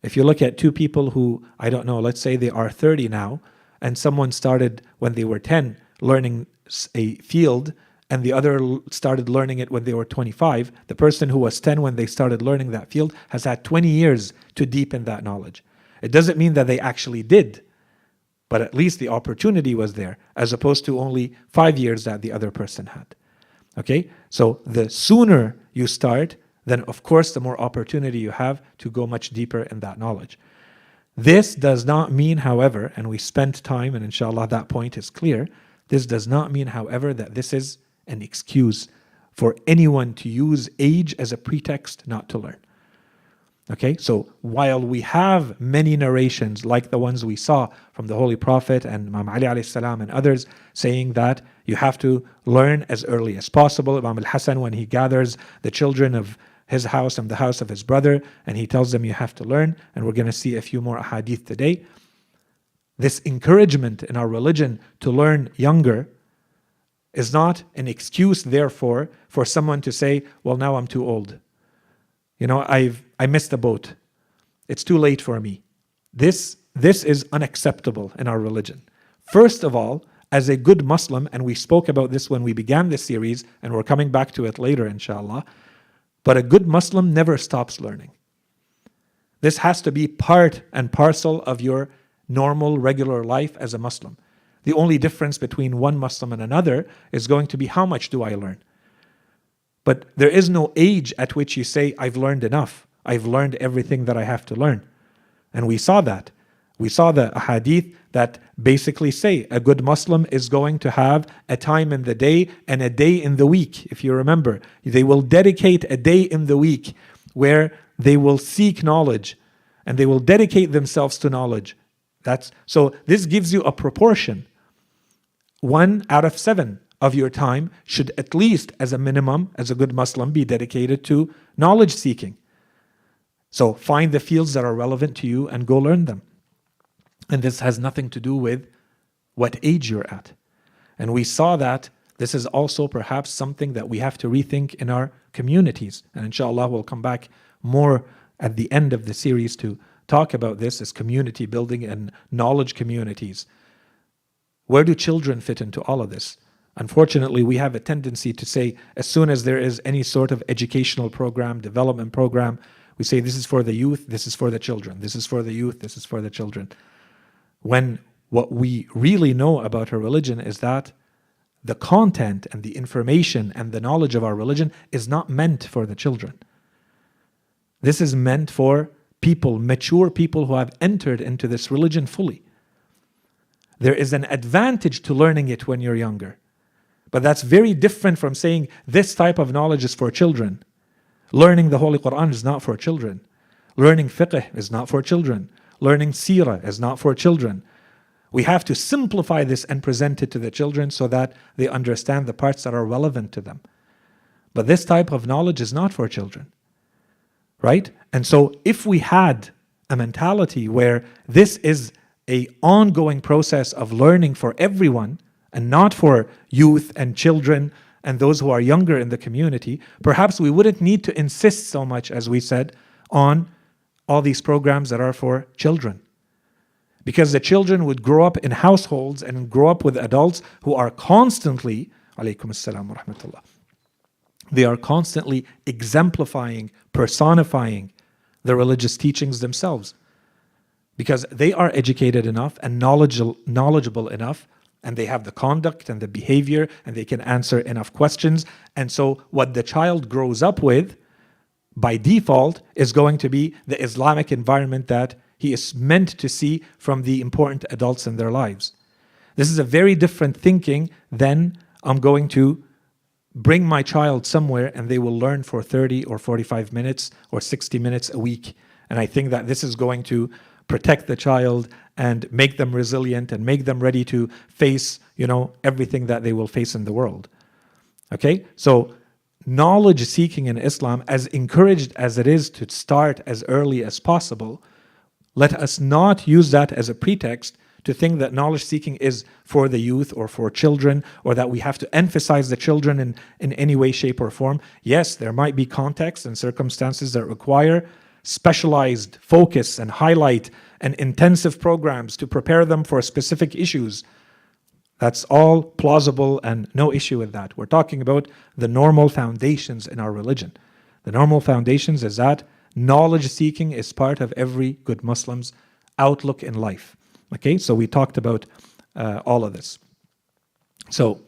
Speaker 1: If you look at two people who, I don't know, let's say they are 30 now, and someone started when they were 10 learning a field, and the other started learning it when they were 25, the person who was 10 when they started learning that field has had 20 years to deepen that knowledge. It doesn't mean that they actually did, but at least the opportunity was there, as opposed to only 5 years that the other person had. Okay? So the sooner you start, then of course the more opportunity you have to go much deeper in that knowledge. This does not mean, however, and we spent time, and inshallah that point is clear, this does not mean, however, that this is an excuse for anyone to use age as a pretext not to learn. Okay, so while we have many narrations like the ones we saw from the Holy Prophet and Imam Ali alayhi salam and others saying that you have to learn as early as possible. Imam al-Hasan, when he gathers the children of his house and the house of his brother, and he tells them you have to learn, and we're going to see a few more hadith today. This encouragement in our religion to learn younger is not an excuse, therefore, for someone to say, well, now I'm too old. You know, I missed the boat. It's too late for me. This is unacceptable in our religion. First of all, as a good Muslim, and we spoke about this when we began this series, and we're coming back to it later, inshallah, but a good Muslim never stops learning. This has to be part and parcel of your normal, regular life as a Muslim. The only difference between one Muslim and another is going to be how much do I learn? But there is no age at which you say, I've learned enough. I've learned everything that I have to learn. And we saw that. We saw the hadith that basically say a good Muslim is going to have a time in the day and a day in the week. If you remember, they will dedicate a day in the week where they will seek knowledge and they will dedicate themselves to knowledge. So this gives you a proportion. 1 out of 7 of your time should at least, as a minimum, as a good Muslim, be dedicated to knowledge seeking. So find the fields that are relevant to you and go learn them. And this has nothing to do with what age you're at. And we saw that this is also perhaps something that we have to rethink in our communities. And inshallah, we'll come back more at the end of the series to talk about this as community building and knowledge communities. Where do children fit into all of this? Unfortunately, we have a tendency to say, as soon as there is any sort of educational program, development program, we say this is for the youth, this is for the children, this is for the youth, this is for the children. When what we really know about our religion is that the content and the information and the knowledge of our religion is not meant for the children. This is meant for people, mature people who have entered into this religion fully. There is an advantage to learning it when you're younger. But that's very different from saying this type of knowledge is for children. Learning the Holy Quran is not for children. Learning fiqh is not for children. Learning seerah is not for children. We have to simplify this and present it to the children so that they understand the parts that are relevant to them. But this type of knowledge is not for children. Right? And so if we had a mentality where this is an ongoing process of learning for everyone and not for youth and children and those who are younger in the community, perhaps we wouldn't need to insist so much, as we said, on all these programs that are for children. Because the children would grow up in households and grow up with adults who are constantly, alaykum assalam wa rahmatullah, they are constantly exemplifying, personifying the religious teachings themselves. Because they are educated enough and knowledgeable enough, and they have the conduct and the behavior, and they can answer enough questions. And so what the child grows up with, by default, is going to be the Islamic environment that he is meant to see from the important adults in their lives. This is a very different thinking than I'm going to bring my child somewhere and they will learn for 30 or 45 minutes or 60 minutes a week. And I think that this is going to protect the child and make them resilient and make them ready to face, everything that they will face in the world. Okay? So knowledge seeking in Islam, as encouraged as it is to start as early as possible, let us not use that as a pretext to think that knowledge seeking is for the youth or for children, or that we have to emphasize the children in any way, shape, or form. Yes, there might be contexts and circumstances that require specialized focus and highlight and intensive programs to prepare them for specific issues. That's all plausible and no issue with that. We're talking about the normal foundations in our religion. The normal foundations is that knowledge seeking is part of every good Muslim's outlook in life. Okay, so we talked about all of this. So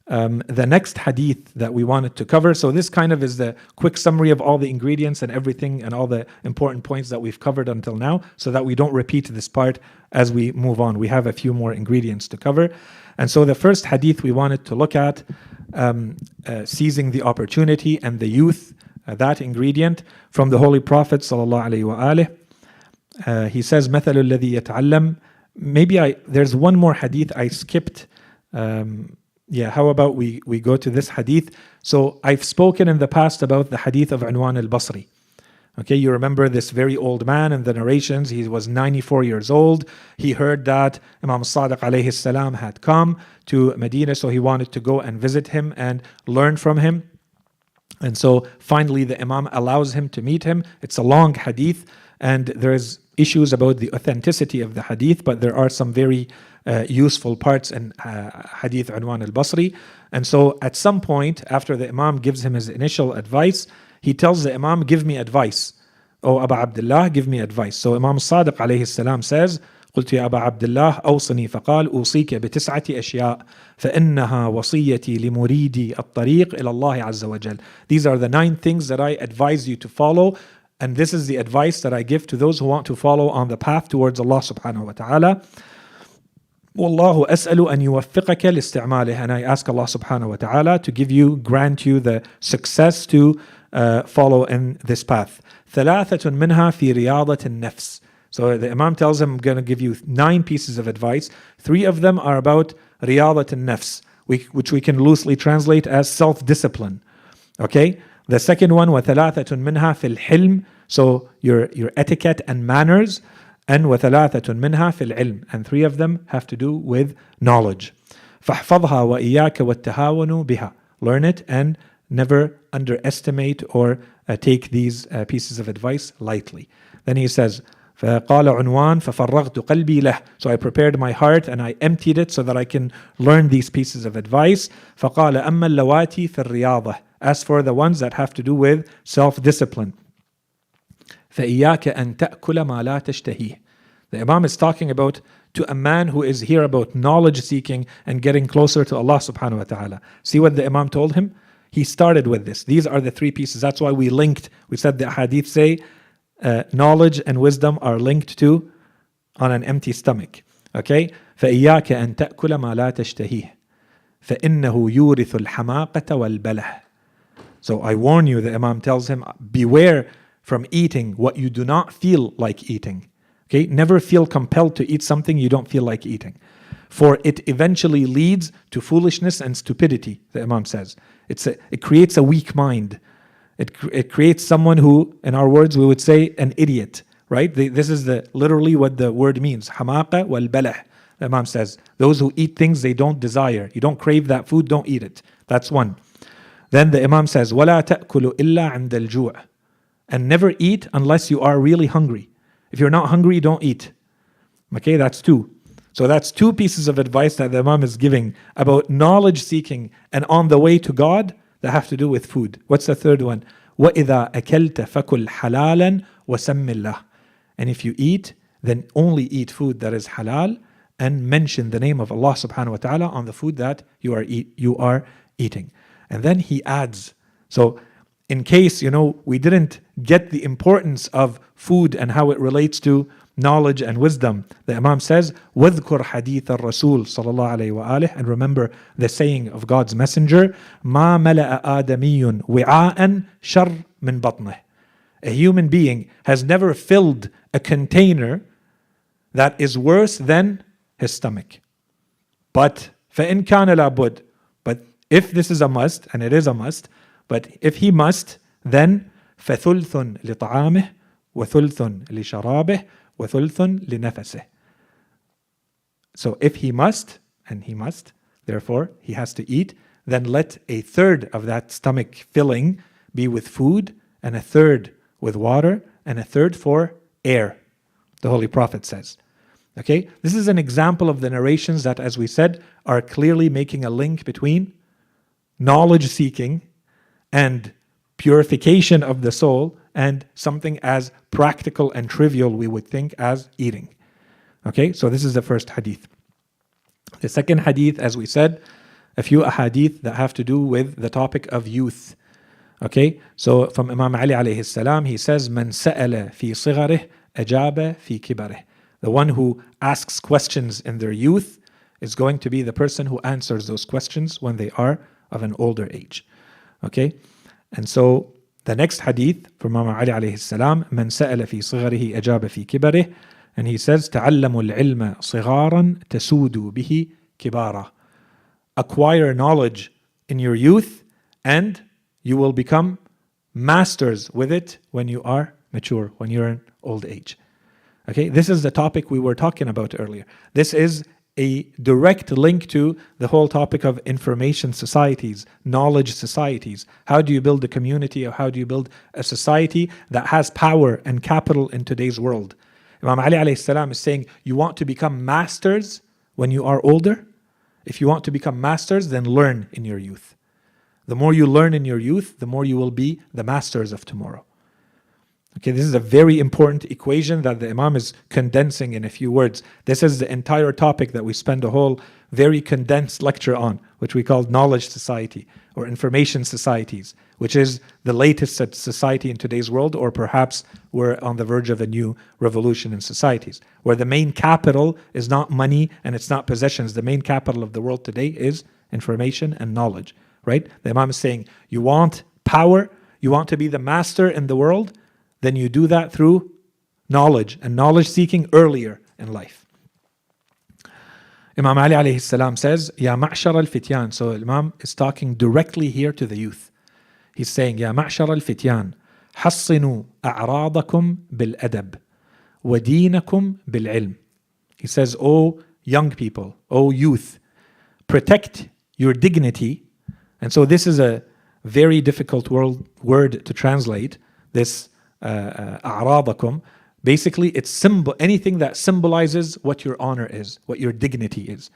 Speaker 1: the next hadith that we wanted to cover, so this kind of is the quick summary of all the ingredients and everything and all the important points that we've covered until now, so that we don't repeat this part as we move on. We have a few more ingredients to cover. And so the first hadith we wanted to look at, seizing the opportunity and the youth, that ingredient from the Holy Prophet sallallahu alaihi wasallam. He says, مثل الذي يتعلم. Maybe there's one more hadith I skipped. How about we go to this hadith? So I've spoken in the past about the hadith of Anwar Al-Basri. Okay, you remember this very old man in the narrations. He was 94 years old. He heard that Imam Sadiq alayhi salam had come to Medina, so he wanted to go and visit him and learn from him. And so finally the Imam allows him to meet him. It's a long hadith, and there's issues about the authenticity of the hadith, but there are some very useful parts in hadith Anwar Al-Basri. And so at some point, after the Imam gives him his initial advice, he tells the Imam, give me advice. Oh, Aba Abdullah, give me advice. So Imam Sadiq alayhi salam says, قلت يا أبا عبد الله أوصني فقال أوصيك بتسعة أشياء فإنها وصيتي لمريدي الطريق إلى الله عز وجل. These are the 9 things that I advise you to follow, and this is the advice that I give to those who want to follow on the path towards Allah subhanahu wa ta'ala. والله أسأل أن يوفقك لاستعماله, and I ask Allah subhanahu wa ta'ala to grant you the success to follow in this path. ثلاثة منها في رياضة النفس. So the Imam tells him, I'm going to give you 9 pieces of advice. 3 of them are about رياضة النفس, which we can loosely translate as self-discipline. Okay? The second one, وثلاثة منها في الحلم, so your etiquette and manners. And وثلاثة منها في العلم, and 3 of them have to do with knowledge. فاحفظها وإياك والتهاون بها. Learn it and never underestimate or take these pieces of advice lightly. Then he says, فقال عنوان ففرغت قلبي له. So I prepared my heart and I emptied it so that I can learn these pieces of advice. فقال أما اللواتي في الرياضة. As for the ones that have to do with self-discipline. فإياك أن تأكل ما لا تشتهيه. The Imam is talking about to a man who is here about knowledge seeking and getting closer to Allah subhanahu wa ta'ala. See what the Imam told him? He started with this. These are the 3 pieces. That's why we said the hadith say knowledge and wisdom are linked to on an empty stomach. Okay? فإياك أن تأكل ما لا تشتهيه فإنه يورث الحماقة والبله. So I warn you, the Imam tells him, beware from eating what you do not feel like eating. Okay, never feel compelled to eat something you don't feel like eating, for it eventually leads to foolishness and stupidity, the Imam says. It creates a weak mind. It creates someone who, in our words, we would say an idiot, right? This is literally what the word means. Hamaqa wal balah. The Imam says, those who eat things they don't desire. You don't crave that food, don't eat it. That's one. Then the Imam says, وَلَا تَأْكُلُ إِلَّا عِنْدَ الْجُوعِ. And never eat unless you are really hungry. If you're not hungry, don't eat. Okay, that's two. So that's two pieces of advice that the Imam is giving about knowledge seeking and on the way to God that have to do with food. What's the third one? وَإِذَا أَكَلْتَ فَكُلْ حَلَالًا وَسَمِّ اللَّهِ. And if you eat, then only eat food that is halal and mention the name of Allah subhanahu wa ta'ala on the food that you are eating. And then he adds, so in case, we didn't get the importance of food and how it relates to knowledge and wisdom, the Imam says, وَاذْكُرْ حَدِيثَ الرَّسُولِ صلى الله عليه وآله, and remember the saying of God's messenger, مَا مَلَأَ آدَمِيٌّ وِعَاءً شَرْ مِنْ بَطْنِهِ. A human being has never filled a container that is worse than his stomach. But فَإِنْ كَانَ لَابُدْ, but if this is a must, and it is a must, but if he must, then فَثُلْثٌ لِطَعَامِهِ وَثُلْثٌ لِشَرَابِهِ وَثُلْثٌ لِنَفَسِهِ. So if he must, and he must, therefore he has to eat, then let a third of that stomach filling be with food, and a third with water, and a third for air, the Holy Prophet says. Okay, this is an example of the narrations that, as we said, are clearly making a link between knowledge seeking and purification of the soul and something as practical and trivial we would think as eating. Okay, so this is the first hadith. The second hadith, as we said, a few ahadith that have to do with the topic of youth. Okay, so from Imam Ali alayhi salam, he says, "Man sa'ala fi sigharih ajaba fi kibarih." The one who asks questions in their youth is going to be the person who answers those questions when they are of an older age. Okay, and so the next hadith from Imam Ali alayhi salam, "Man sa'ala fi sigharih ajaba fi kibarih," and he says, "Ta'allamu al-ilma sigharan tasudu bihi kibara." Acquire knowledge in your youth, and you will become masters with it when you are mature, when you're in old age. Okay, this is the topic we were talking about earlier. This is a direct link to the whole topic of information societies, knowledge societies. How do you build a community, or how do you build a society that has power and capital in today's world? Imam Ali alayhi salam is saying, you want to become masters when you are older? If you want to become masters, then learn in your youth. The more you learn in your youth, the more you will be the masters of tomorrow. Okay, this is a very important equation that the Imam is condensing in a few words. This is the entire topic that we spend a whole very condensed lecture on, which we call knowledge society or information societies, which is the latest society in today's world, or perhaps we're on the verge of a new revolution in societies, where the main capital is not money and it's not possessions. The main capital of the world today is information and knowledge, right? The Imam is saying, you want power, you want to be the master in the world, then you do that through knowledge and knowledge seeking earlier in life. Imam Ali alayhi salam says, Ya ma'shar al-fityan. So Imam is talking directly here to the youth. He's saying, Ya ma'shar al-fityan, حصنوا أعراضكم بالأدب ودينكم بالعلم. He says, O young people, O youth, protect your dignity. And so this is a very difficult word to translate, this أعراضكم. Basically, it's anything that symbolizes what your honor is, what your dignity is.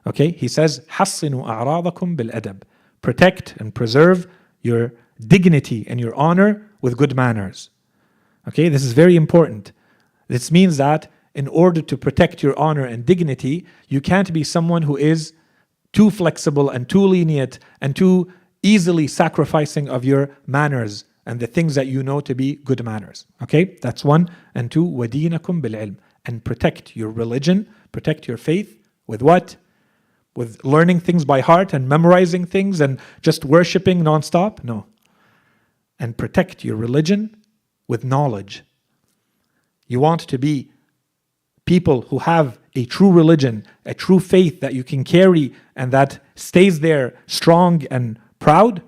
Speaker 1: Okay, he says, حصنوا أعراضكم بالأدب. Protect and preserve your dignity and your honor with good manners. Okay, this is very important. This means that in order to protect your honor and dignity, you can't be someone who is too flexible and too lenient and too easily sacrificing of your manners and the things that you know to be good manners. Okay, that's one. And two, وَدِينَكُمْ بِالْعِلْمِ. And protect your religion, protect your faith With what? With learning things by heart and memorizing things and just worshipping non-stop? No. And protect your religion with knowledge. You want to be people who have a true religion, a true faith that you can carry and that stays there strong and proud,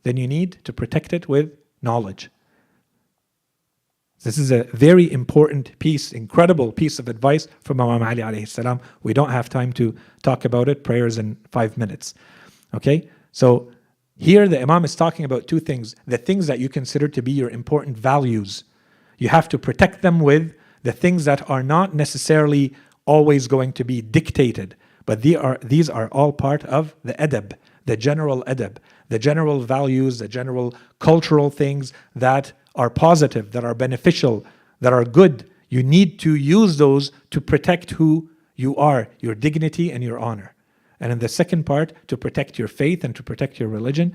Speaker 1: then you need to protect it with knowledge. This is a very important piece, incredible piece of advice from Imam Ali alayhi salam. We don't have time to talk about it. Prayers in 5 minutes. Okay? So here the Imam is talking about two things. The things that you consider to be your important values. You have to protect them with the things that are not necessarily always going to be dictated. But these are all part of the adab, the general adab, the general values, the general cultural things that are positive, that are beneficial, that are good. You need to use those to protect who you are, your dignity and your honor. And in the second part, to protect your faith and to protect your religion,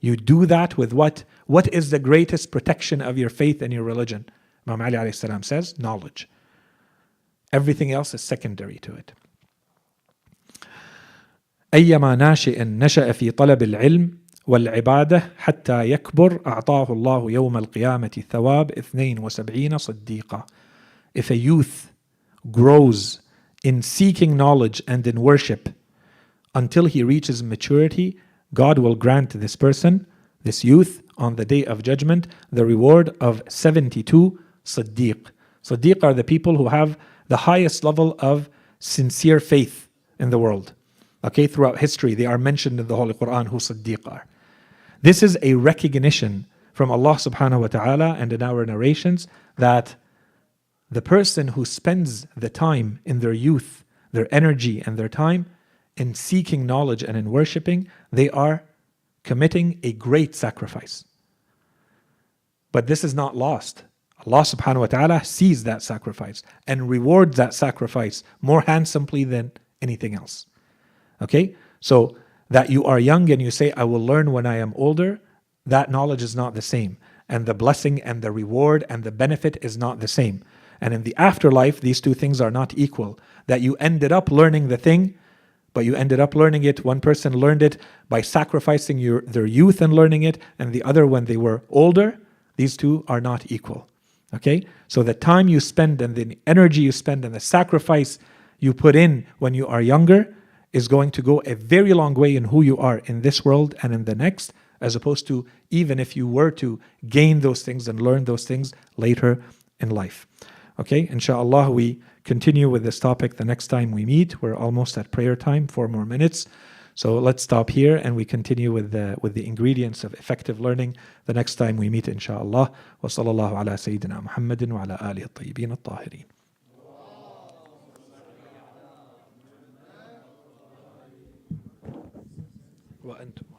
Speaker 1: you do that with what? What is the greatest protection of your faith and your religion? Imam Ali alayhi salam says, knowledge. Everything else is secondary to it. أيما ناشئ نشأ في طلب العلم والعبادة حتى يكبر أعطاه الله يوم القيامة ثواب 72 صديقة. If a youth grows in seeking knowledge and in worship until he reaches maturity, God will grant this person, this youth, on the day of judgment, the reward of 72 Siddiq. Siddiq are the people who have the highest level of sincere faith in the world. Okay, throughout history, they are mentioned in the Holy Quran who Siddiq are. This is a recognition from Allah subhanahu wa ta'ala and in our narrations that the person who spends the time in their youth, their energy and their time in seeking knowledge and in worshipping, they are committing a great sacrifice. But this is not lost. Allah subhanahu wa ta'ala sees that sacrifice and rewards that sacrifice more handsomely than anything else. Okay? So that you are young and you say, I will learn when I am older, that knowledge is not the same. And the blessing and the reward and the benefit is not the same. And in the afterlife, these two things are not equal. That you ended up learning the thing, but you ended up learning it, one person learned it by sacrificing their youth and learning it, and the other when they were older, these two are not equal. Okay? So the time you spend and the energy you spend and the sacrifice you put in when you are younger is going to go a very long way in who you are in this world and in the next, as opposed to even if you were to gain those things and learn those things later in life. Okay, inshallah, we continue with this topic the next time we meet. We're almost at prayer time, 4 more minutes. So let's stop here and we continue with the ingredients of effective learning the next time we meet, inshallah. Wa sallallahu ala Sayyidina Muhammadin wa ala alihi at-tayyibin at-tahirin. وأنتم